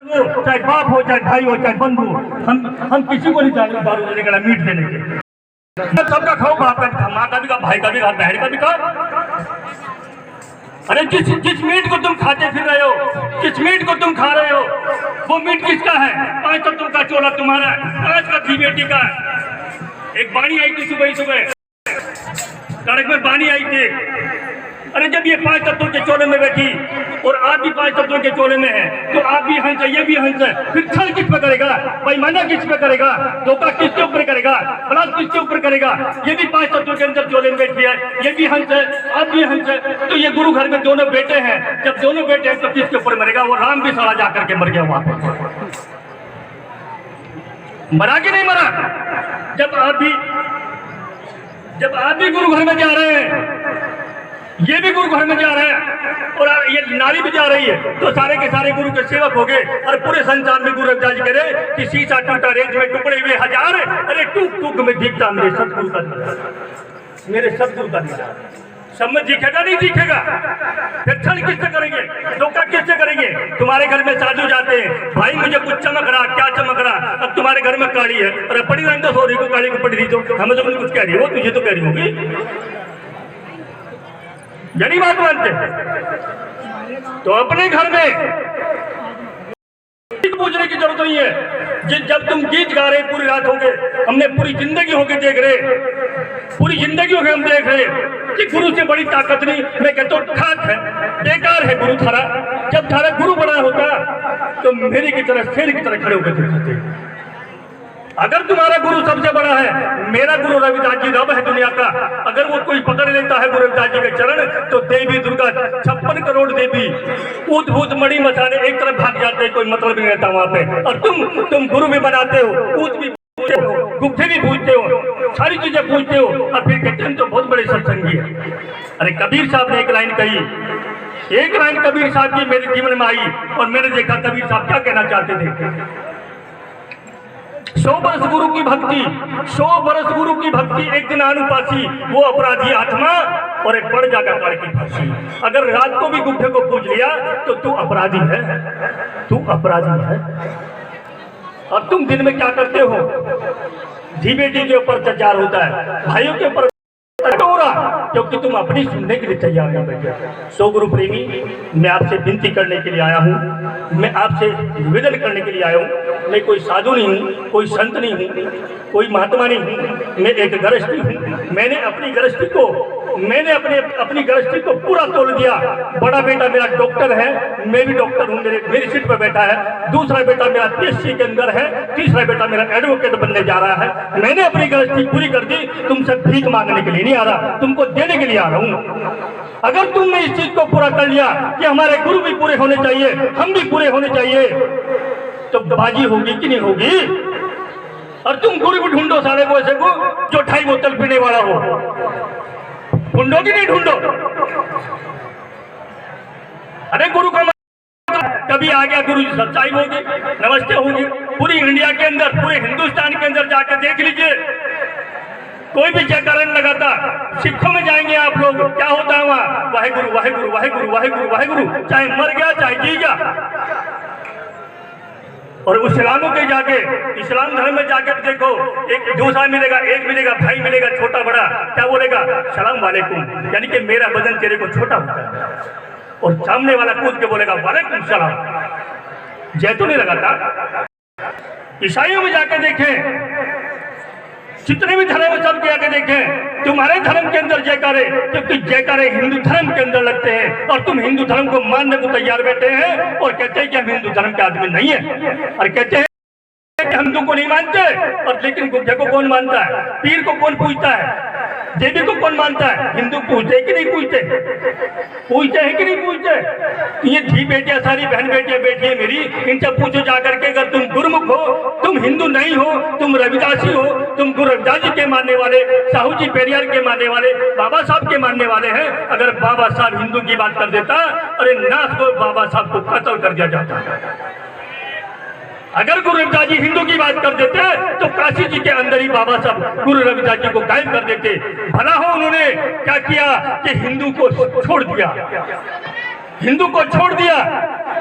चाहे बाप हो, चाहे भाई हो, चाहे बंधु हो, हम किसी को नहीं दारू देने का, मीट देने के। सबका खाओ, बाप का भी खा, माँ का भी खा, भाई का भी खा, बहन का भी खा। अरे जिस मीट को तुम खाते फिर रहे हो, जिस मीट को तुम खा रहे हो, वो मीट किसका है? 5 तत्वों का चोला तुम्हारा है, 5 का घी बेटी का है। एक बाणी आई थी सुबह सड़क में बाणी आई थी। अरे जब ये 5 तत्वों के चोले में बैठी और आप भी 5 तत्वों के चोले में है, तो आप भी हंस है, ये भी हंस है, फिर छल किस पे करेगा? बेईमानी किस पे करेगा? धोखा किसके ऊपर करेगा? बलात्कार किसके ऊपर करेगा? ये भी 5 तत्वों के अंदर चोले में बैठी है, ये भी हंस है, आप भी हंस है। तो ये गुरु घर में दोनों बेटे हैं, जब दोनों बेटे हैं तो किसके ऊपर मरेगा? वो राम भी साला जाकर के मर गया वहां पर। मरा कि नहीं मरा? जब आप भी गुरु घर में जा रहे हैं, ये भी गुरु घर में जा रहे हैं और ये नारी भी जा रही है, तो सारे के सारे गुरु के सेवक हो गए। और पूरे संसार में गुरु रविदास जी करे कि शीशा टूटा रेत में टुकड़े हुए हजार, अरे टूक टूक में दिखता मेरे सतगुरु का, मेरे सतगुरु का दिखा। सब में दिखेगा नहीं दिखेगा? फिर छल किससे करेंगे? धोखा किससे करेंगे? तुम्हारे घर में साधु जाते हैं, भाई मुझे कुछ चमक रहा, क्या चमक रहा? अब तुम्हारे घर में काली है, अरे पड़ी रही तो सो रही को, काली को पड़ी रही तो हमें तो कुछ कह रही हो, तुझे तो कह रही होगी। यही बात मानते तो अपने घर में पूछने की जरूरत नहीं है। जब तुम गीत गा रहे पूरी रात हो गए, हमने पूरी जिंदगी होके देख रहे, पूरी जिंदगी हो गए हम देख रहे कि गुरु से बड़ी ताकत नहीं। मैं कहता हूँ ठाक है, बेकार है गुरु थारा। जब थारा गुरु बड़ा होता तो मेरे की तरह शेर की तरह खड़े होकर देखते। अगर तुम्हारा गुरु सबसे बड़ा है, मेरा गुरु रविदास जी रब है दुनिया का, अगर वो कोई पकड़ लेता है गुरु रविदास जी के चरण, तो देवी दुर्गा 56 करोड़ देवी ऊत भूत मणि मसाने एक तरफ भाग जाते, कोई मतलब नहीं रहता वहां पे। और तुम गुरु भी बनाते हो, ऊत भी पूछते हो, गुप्ते भी पूछते हो, सारी चीजें पूछते हो, और फिर कहते हैं तो बहुत बड़े सत्संगी है। अरे कबीर साहब ने एक लाइन कही, एक लाइन कबीर साहब की मेरे जीवन में आई और मैंने देखा कबीर साहब क्या कहना चाहते थे। 100 बरस गुरु की भक्ति, 100 बरस गुरु की भक्ति, एक दिन अनुपासी, वो अपराधी आत्मा और एक बढ़ जाकर काल की फांसी। अगर रात को भी गुप्ते को पूछ लिया तो तू अपराधी है, तू अपराधी है। और तुम दिन में क्या करते हो? धी बेटी के ऊपर अत्याचार होता है, भाइयों के ऊपर हो रहा, क्योंकि तुम अपनी सुनने के लिए तैयार नहीं बैठे। सो गुरु प्रेमी, मैं आपसे विनती करने के लिए आया हूँ, मैं आपसे निवेदन करने के लिए आया हूँ। मैं कोई साधु नहीं हूँ, कोई संत नहीं हूँ, कोई महात्मा नहीं हूँ, मैं एक गृहस्थी हूँ। मैंने अपनी गृहस्थी को पूरा तोड़ दिया। बड़ा बेटा मेरा डॉक्टर है, मैं भी डॉक्टर हूँ, मेरी सीट पर बैठा है। दूसरा बेटा मेरा PhD के अंदर है, तीसरा बेटा मेरा एडवोकेट बनने जा रहा है। मैंने अपनी गृहस्थी पूरी कर दी, तुमसे भीख मांगने के लिए नहीं आ रहा, तुमको देने के लिए आ रहा हूँ। अगर तुमने इस चीज को पूरा कर लिया कि हमारे गुरु भी पूरे होने चाहिए, हम भी पूरे होने चाहिए, तो बाजी होगी कि नहीं होगी? और तुम गुरु भी ढूंढो सारे को ऐसे को जो 2.5 बोतल पीने वाला हो, ढूंढो कि नहीं ढूंढो? अरे गुरु का कभी आ गया गुरु जी सच्चाई होगी, नमस्ते होगी। पूरी इंडिया के अंदर, पूरे हिंदुस्तान के अंदर जाकर देख लीजिए, कोई भी जयकारा लगाता। सिखों में जाएंगे आप लोग, क्या होता है वहां? वाहेगुरु वाहेगुरु वाहेगुरु वाहेगुरु वाहेगुरु, चाहे मर गया चाहे जी गया। और इस्लामों के जाके, इस्लाम धर्म में जाके देखो, एक दूसरा मिलेगा, एक मिलेगा, भाई मिलेगा, छोटा बड़ा, क्या बोलेगा? सलाम वालेकुम, यानी कि मेरा बदन तेरे को छोटा होता है। और सामने वाला कूद के बोलेगा वालेकुम सलाम। जैतून नहीं लगाता। ईसाइयों में जाके देखें, जितने भी धर्म सब जाके देखें, तुम्हारे धर्म के अंदर जयकारे, क्योंकि जयकारे हिंदू धर्म के अंदर लगते हैं, और तुम हिंदू धर्म को मानने को तैयार बैठे हैं और कहते हैं कि हम हिंदू धर्म के आदमी नहीं है, और कहते हैं कि हम हिंदू को नहीं मानते। और लेकिन गुज्जे को कौन मानता है? पीर को कौन पूछता है? देवी को कौन मानता है? हिंदू पूछते कि नहीं पूछते? पूछते हैं कि नहीं पूछते? ये धी बेटियां, सारी बहन बेटियां बैठी है मेरी, इनसे पूछो जाकर के, अगर तुम गुरुमुख हो, तुम हिंदू नहीं हो, तुम रविदासी हो, तुम गुरु रविदास जी के मानने वाले, साहू जी पेरियार के मानने वाले, बाबा साहब के मानने वाले हैं, अगर बाबा साहब हिंदू की बात कर देता, अरे नाथ को बाबा साहब को कत्ल कर दिया जाता। अगर गुरु रविदास जी हिंदू की बात कर देते तो काशी जी के अंदर ही बाबा साहब गुरु रविदास जी को गायब कर देते। भला हो उन्होंने क्या किया कि हिंदू को छोड़ दिया, हिंदू को छोड़ दिया।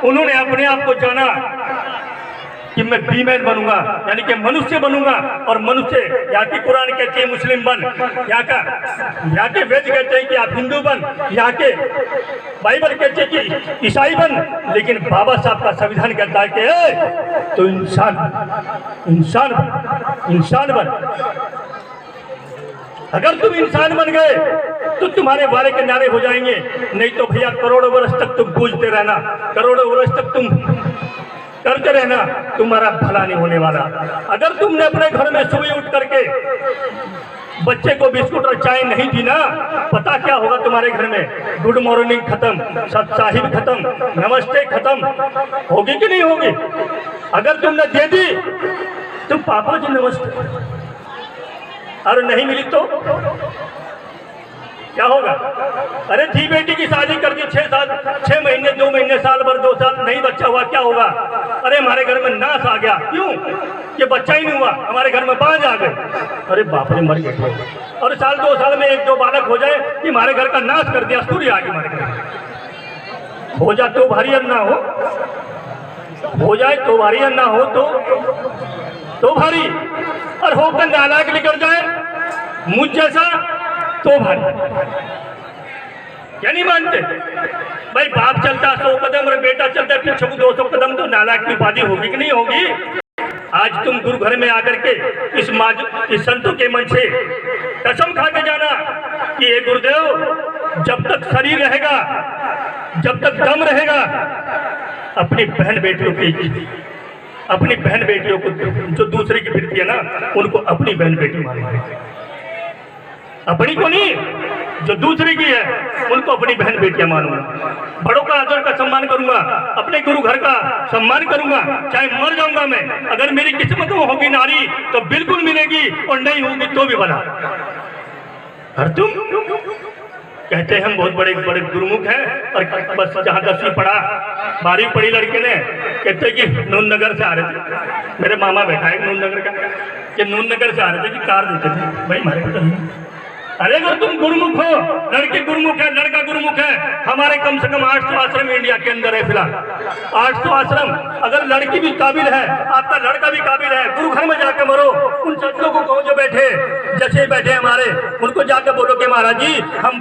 उन्होंने अपने आप को जाना कि मैं बीमैन बनूंगा, यानी कि मनुष्य बनूंगा। और मनुष्य, यहाँ की कुरान कहती है मुस्लिम बन, यहाँ के वेद कहते हैं कि आप हिंदू बन, यहाँ के बाइबल कहते हैं कि ईसाई बन, लेकिन बाबा साहब का संविधान कहता है कि तो इंसान बन। अगर तुम इंसान बन गए तो तुम्हारे बारे के नारे हो जाएंगे, नहीं तो भैया करोड़ों वर्ष तक तुम पूजते रहना, करोड़ों वर्ष तक तुम करते रहना, तुम्हारा भला नहीं होने वाला। अगर तुमने अपने घर में सुबह उठ करके बच्चे को बिस्कुट और चाय नहीं दी ना, पता क्या होगा तुम्हारे घर में? गुड मॉर्निंग खत्म, सत साहिब खत्म, नमस्ते खत्म, होगी कि नहीं होगी? अगर तुमने दे दी तो पापा जी नमस्ते, और नहीं मिली तो क्या होगा? अरे थी बेटी की शादी कर दी, 6 महीने 2 महीने साल भर 2 साल नहीं बच्चा हुआ, क्या होगा? अरे हमारे घर में नाश आ गया, क्यों? कि बच्चा ही नहीं हुआ, हमारे घर में बांझ आ गए, अरे बाप रे मर गए। और साल 2 साल में 1-2 बालक हो जाए कि हमारे घर का नाश कर दिया, सूर्य आ गई हमारे घर। हो जाए तो भारी ना हो जाए तो भारी ना हो तो भारी, और होकर नालायक निकल जाए मुझ जैसा तो भारी। क्या नहीं मानते भाई? बाप चलता 100 कदम और बेटा चलता पीछे 200 कदम, तो नालायक की उपाधि होगी कि नहीं होगी? आज तुम गुरु घर में आकर के इस संतों के मन से कसम खा के जाना कि ये गुरुदेव, जब तक शरीर रहेगा, जब तक दम रहेगा, अपनी बहन बेटियों को जो दूसरे की फिरती है ना, उनको अपनी बहन बेटी मानेंगे, अपनी को नहीं, जो दूसरे की है उनको अपनी बहन बेटियां मानूंगा। बड़ों का आदर का सम्मान करूंगा, अपने गुरु घर का सम्मान करूंगा, चाहे मर जाऊंगा मैं। अगर मेरी किस्मत में होगी नारी तो बिल्कुल मिलेगी, और नहीं होगी तो भी बना। और तुम कहते हैं हम बहुत बड़े बड़े गुरुमुख हैं, और बस जहाँ 10वीं पढ़ा 12वीं पढ़ी लड़के ने, कहते कि नून नगर से आ रहे थे, मेरे मामा बैठा है नून नगर का, कि नून नगर से आ रहे थे कि कार देते थे, भाई हमारे को तो नहीं। अरे अगर तुम गुरुमुख हो, लड़के गुरुमुख है, लड़का गुरुमुख है, हमारे कम से कम 800 आश्रम इंडिया के अंदर है फिलहाल, 800 आश्रम। अगर लड़की भी काबिल है, आपका लड़का भी काबिल है, गुरु घर में जाकर मरो। उन संतों को कहो जो बैठे जैसे बैठे हमारे, उनको जाकर बोलो कि महाराज जी हम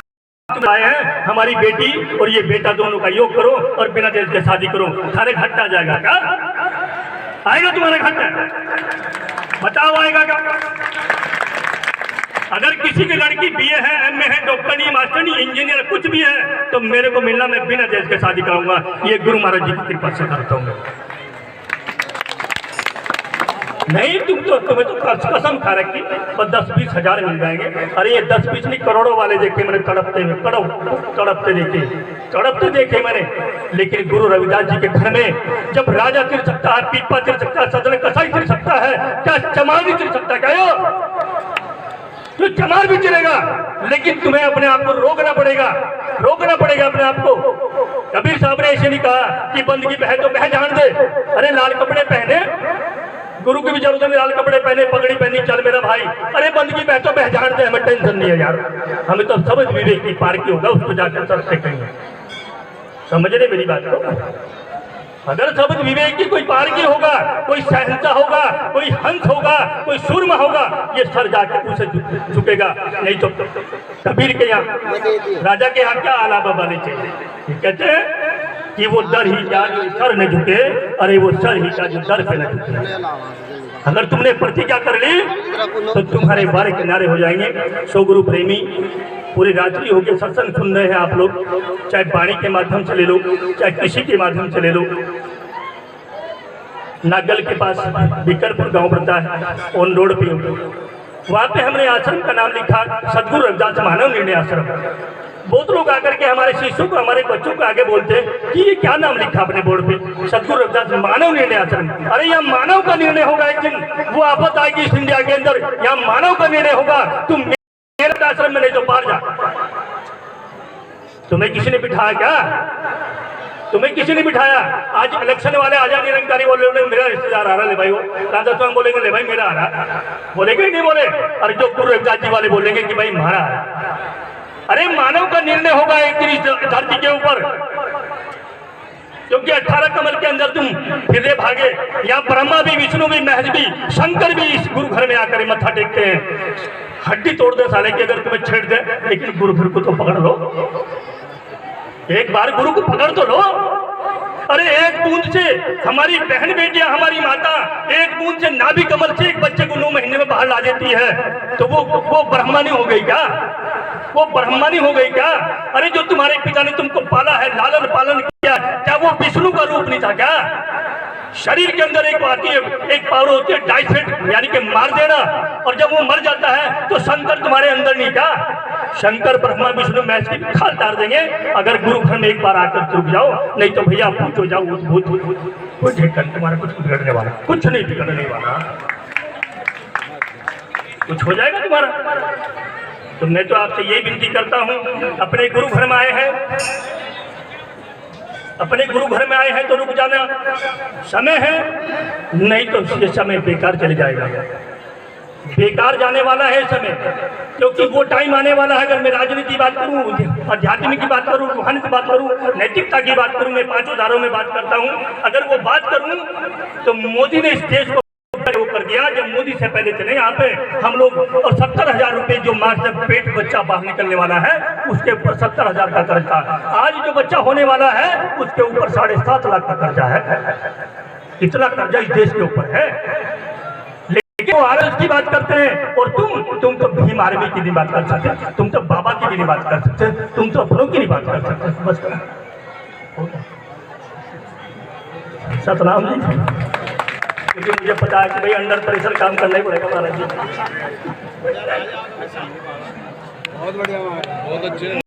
आए हैं, हमारी बेटी और ये बेटा दोनों का योग करो और बिना देश के शादी करो, सारे घट आ जाएगा। क्या आएगा तुम्हारे घट? बताओ आएगा क्या? अगर किसी की लड़की बीए है, एमए है, डॉक्टर नहीं, मास्टर नहीं, इंजीनियर कुछ भी है, तो मेरे को मिलना, मैं बिना देश के शादी कराऊंगा। ये गुरु महाराज जी की कृपा से करता हूँ। नहीं तुम्हें तो कसम खा रखी पर 10-20 हजार मिल जाएंगे। अरे ये 10-20 नहीं, करोड़ों वाले देखे मैंने, तड़पते देखे मैंने। लेकिन गुरु रविदास जी के घर में जब राजा चिर सकता है, पीपा चिर सकता है, सदन कसाई चिर सकता है, क्या चमार भी चिर सकता है? क्या तो चमार भी चलेगा, लेकिन तुम्हें अपने आप को रोकना पड़ेगा अपने आप को। कबीर साहब ने ऐसे नहीं कहा कि बंदगी बह तो बह जान दे। अरे लाल कपड़े पहने, गुरु की भी जरूरत नहीं, लाल कपड़े पहने, पगड़ी पहनी, चल मेरा भाई। अरे बंदगी बह तो बह जान दे, हमें टेंशन नहीं है यार, हमें तो समझ विवेक की पार की होगा, उसको जाकर सरसे कहेंगे। समझ रहे मेरी बात को? अगर समझ विवेक की कोई पार की होगा, कोई सहनता होगा, कोई हंस होगा, कोई सुरमा होगा, ये सर जाके उसे झुकेगा। नहीं तो कबीर के यहाँ, राजा के यहाँ क्या आला बाबा नहीं चाहिए? कहते हैं कि वो दर ही क्या जो सर न झुके, अरे वो सर ही क्या जो दर पे न झुके। अगर तुमने प्रतिज्ञा कर ली तो तुम्हारे बारे किनारे हो जाएंगे। सो गुरु प्रेमी पूरी रात्रि होकर सत्संग सुन रहे हैं आप लोग, चाहे वाणी के माध्यम से ले लो, चाहे किसी के माध्यम से ले लो। नागल के पास बिकरपुर गांव पड़ता है, ऑन रोड पे, वहाँ पे हमने आश्रम का नाम लिखा सदगुरु रविदास मानव निर्णय आश्रम। बहुत लोग आकर के हमारे शिष्यों को, हमारे बच्चों को आगे बोलते हैं कि ये क्या नाम लिखा अपने बोर्ड पे, सदगुरु रविदास मानव निर्णय आश्रम। अरे यहाँ मानव का निर्णय होगा, एक दिन वो आफत आएगी इस इंडिया के अंदर, यहाँ मानव का निर्णय होगा। तुम मेरे आश्रम में नहीं तो बाहर जा। तुम्हें किसी ने बिठाया क्या? तुम्हें किसी ने बिठाया? आज इलेक्शन वाले आजाद निरंकारी बोले मेरा रिश्तेदार आ रहा है, भाई वो राधा स्वामी बोलेंगे ले भाई मेरा आ रहा, बोलेंगे नहीं बोले? और जो गुरु रविदास जी वाले बोलेंगे कि भाई हमारा आ रहा। अरे मानव का निर्णय होगा एक दिन इस धरती के ऊपर, क्योंकि 18 कमल के अंदर तुम फिर भागे। यहाँ ब्रह्मा भी, विष्णु भी, महेश भी, शंकर भी इस गुरु घर में आकर मत्था टेकते हैं। हड्डी तोड़ दे साले की अगर तुम्हें छेड़ दे, लेकिन गुरु घर को तो पकड़ लो, एक बार गुरु को पकड़ तो लो। अरे एक बूंद से हमारी बहन बेटियां, हमारी माता एक बूंद से नाभि कमल से एक बच्चे को 9 महीने में बाहर ला देती है, तो वो ब्रह्मणी हो गई क्या? वो ब्रह्मणी हो गई क्या? अरे जो तुम्हारे पिता ने तुमको पाला है, लालन पालन किया, क्या वो विष्णु का रूप नहीं था क्या? शरीर के अंदर एक आती है, एक पावर होती है डाइसेट, यानी कि मार देना, और जब वो मर जाता है तो शंकर तुम्हारे अंदर नहीं क्या? शंकर ब्रह्मा विष्णु महेश की खाल तार देंगे अगर गुरु घर में एक बार आकर रुक जाओ, नहीं तो भैया पूछ हो जाओ, कुछ तुम्हारा कुछ बिगड़ने वाला, कुछ नहीं बिगड़ने वाला, कुछ हो जाएगा तुम्हारा। तो मैं तो आपसे यही विनती करता हूँ, अपने गुरु घर में आए हैं, अपने गुरु घर में आए हैं तो रुक जाना, समय है, नहीं तो ये समय बेकार चले जाएगा, बेकार जाने वाला है समय, क्योंकि वो टाइम आने वाला है। अगर मैं राजनीति की बात करूं, अध्यात्म की बात करूं, रूहानी की बात करूं, नैतिकता की बात करूं, मैं 5 धारों में बात करता हूं। अगर वो बात करूं तो मोदी ने इस देश को वो कर दिया, जब मोदी से पहले थे यहाँ पे हम लोग, और 70,000 रुपए जो माँ से पेट बच्चा बाहर निकलने वाला है उसके ऊपर 70,000 का कर्जा, आज जो बच्चा होने वाला है उसके ऊपर 7.5 लाख का कर्जा है। इतना कर्जा इस देश के ऊपर है, लेकिन वो आरएस की बात करते हैं, और तुम तो भीम आर्मी की नहीं बात कर सकते, तुम तो बाबा की भी नहीं बात कर सकते, तुम तो अपनों की नहीं बात कर सकते। बस सतनाम जी, क्योंकि मुझे पता है कि भाई अंडर प्रेशर काम करना ही पड़ेगा महाराज जी। बहुत बढ़िया, बहुत अच्छे।